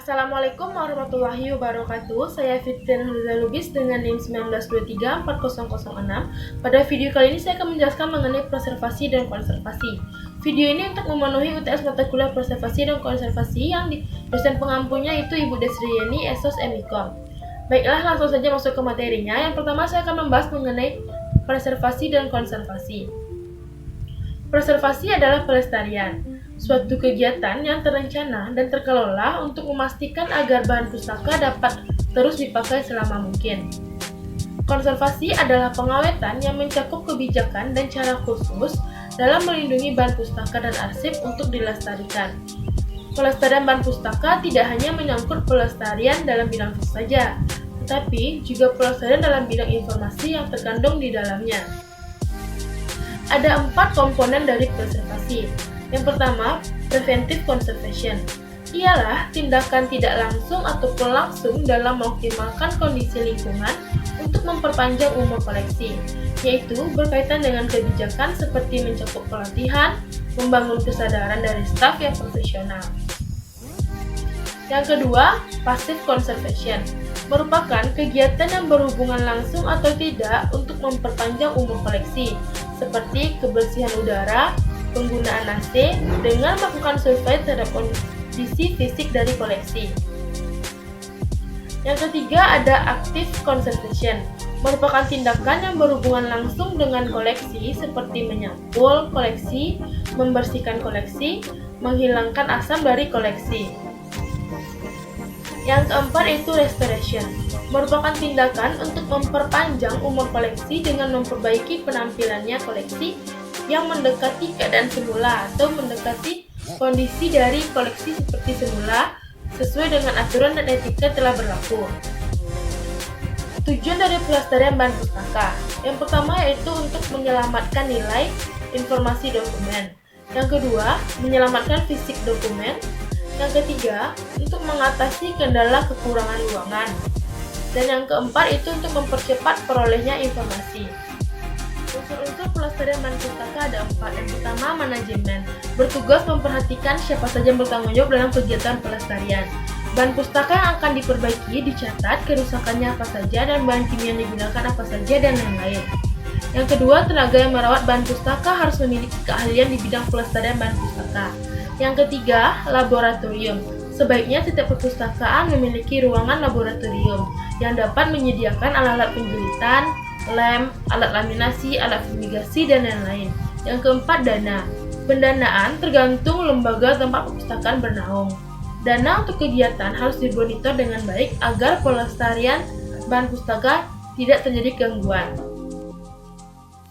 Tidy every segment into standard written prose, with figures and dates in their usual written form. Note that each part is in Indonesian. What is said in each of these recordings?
Assalamualaikum warahmatullahi wabarakatuh. Saya Fitriana Nurza Lubis dengan NIM 19234006. Pada video kali ini saya akan menjelaskan mengenai preservasi dan konservasi. Video ini untuk memenuhi UTS mata kuliah preservasi dan konservasi yang dosen pengampunya itu Ibu Desriani Esos Emikom. Baiklah, langsung saja masuk ke materinya. Yang pertama saya akan membahas mengenai preservasi dan konservasi. Preservasi adalah pelestarian, suatu kegiatan yang terencana dan terkelola untuk memastikan agar bahan pustaka dapat terus dipakai selama mungkin. Konservasi adalah pengawetan yang mencakup kebijakan dan cara khusus dalam melindungi bahan pustaka dan arsip untuk dilestarikan. Pelestarian bahan pustaka tidak hanya menyangkut pelestarian dalam bidang fisik saja, tetapi juga pelestarian dalam bidang informasi yang terkandung di dalamnya. Ada 4 komponen dari preservasi. Yang pertama, preventive conservation. Ialah tindakan tidak langsung ataupun langsung dalam mengoptimalkan kondisi lingkungan untuk memperpanjang umur koleksi, yaitu berkaitan dengan kebijakan seperti mencakup pelatihan, membangun kesadaran dari staf yang profesional. Yang kedua, passive conservation, merupakan kegiatan yang berhubungan langsung atau tidak untuk memperpanjang umur koleksi, seperti kebersihan udara, penggunaan AC, dengan melakukan survei terhadap kondisi fisik dari koleksi. Yang ketiga ada active conservation, merupakan tindakan yang berhubungan langsung dengan koleksi seperti menyampul koleksi, membersihkan koleksi, menghilangkan asam dari koleksi. Yang keempat itu restoration, merupakan tindakan untuk memperpanjang umur koleksi dengan memperbaiki penampilannya koleksi yang mendekati keadaan semula atau mendekati kondisi dari koleksi seperti semula sesuai dengan aturan dan etika telah berlaku. Tujuan dari pelestarian bahan pustaka. Yang pertama yaitu untuk menyelamatkan nilai informasi dokumen. Yang kedua, menyelamatkan fisik dokumen. Yang ketiga, untuk mengatasi kendala kekurangan ruangan. Dan yang keempat itu untuk mempercepat perolehnya informasi. Unsur-unsur pelestarian bahan pustaka ada 4. Yang pertama, manajemen, bertugas memperhatikan siapa saja yang bertanggung jawab dalam kegiatan pelestarian. Bahan pustaka yang akan diperbaiki dicatat kerusakannya apa saja dan bahan kimia yang digunakan apa saja dan lain-lain. Yang kedua, tenaga yang merawat bahan pustaka harus memiliki keahlian di bidang pelestarian bahan pustaka. Yang ketiga, laboratorium. Sebaiknya setiap perpustakaan memiliki ruangan laboratorium yang dapat menyediakan alat-alat penjelitan, lem, alat laminasi, alat fumigasi, dan lain-lain. Yang keempat, dana. Pendanaan tergantung lembaga tempat perpustakaan bernaung. Dana untuk kegiatan harus dimonitor dengan baik agar pelestarian bahan pustaka tidak terjadi gangguan.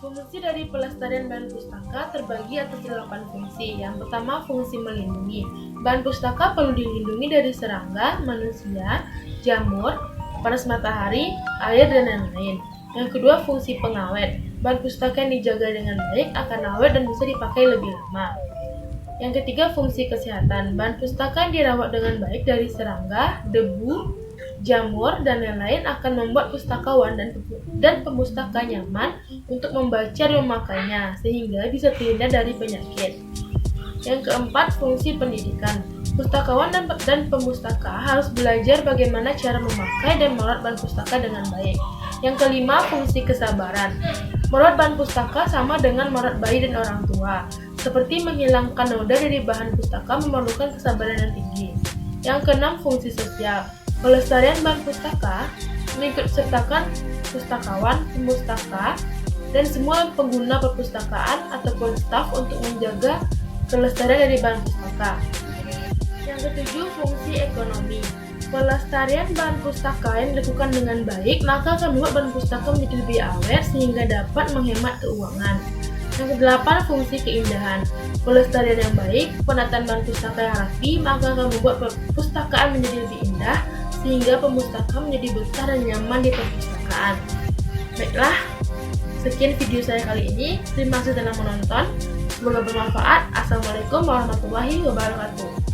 Fungsi dari pelestarian bahan pustaka terbagi atas 8 fungsi. Yang pertama, fungsi melindungi. Bahan pustaka perlu dilindungi dari serangga, manusia, jamur, panas matahari, air, dan lain-lain. Yang kedua, fungsi pengawet. Bahan pustaka yang dijaga dengan baik akan awet dan bisa dipakai lebih lama. Yang ketiga, fungsi kesehatan. Bahan pustaka yang dirawat dengan baik dari serangga, debu, jamur, dan lain-lain akan membuat pustakawan dan pemustaka nyaman untuk membaca dan memakainya, sehingga bisa terhindar dari penyakit. Yang keempat, fungsi pendidikan. Pustakawan dan pemustaka harus belajar bagaimana cara memakai dan merawat bahan pustaka dengan baik. Yang kelima, fungsi kesabaran. Merawat bahan pustaka sama dengan merawat bayi dan orang tua. Seperti menghilangkan noda dari bahan pustaka memerlukan kesabaran yang tinggi. Yang keenam, fungsi sosial. Pelestarian bahan pustaka mengikut sertakan pustakawan, pemustaka, dan semua pengguna perpustakaan ataupun staf untuk menjaga kelestarian dari bahan pustaka. Yang ketujuh, fungsi ekonomi. Pelestarian bahan pustaka yang dilakukan dengan baik maka akan membuat bahan pustaka menjadi lebih awet sehingga dapat menghemat keuangan. Yang kedelapan, fungsi keindahan. Pelestarian yang baik, penataan bahan pustaka yang rapi maka akan membuat perpustakaan menjadi lebih indah sehingga pemustaka menjadi betah dan nyaman di perpustakaan. Baiklah, sekian video saya kali ini. Terima kasih telah menonton. Semoga bermanfaat. Assalamualaikum warahmatullahi wabarakatuh.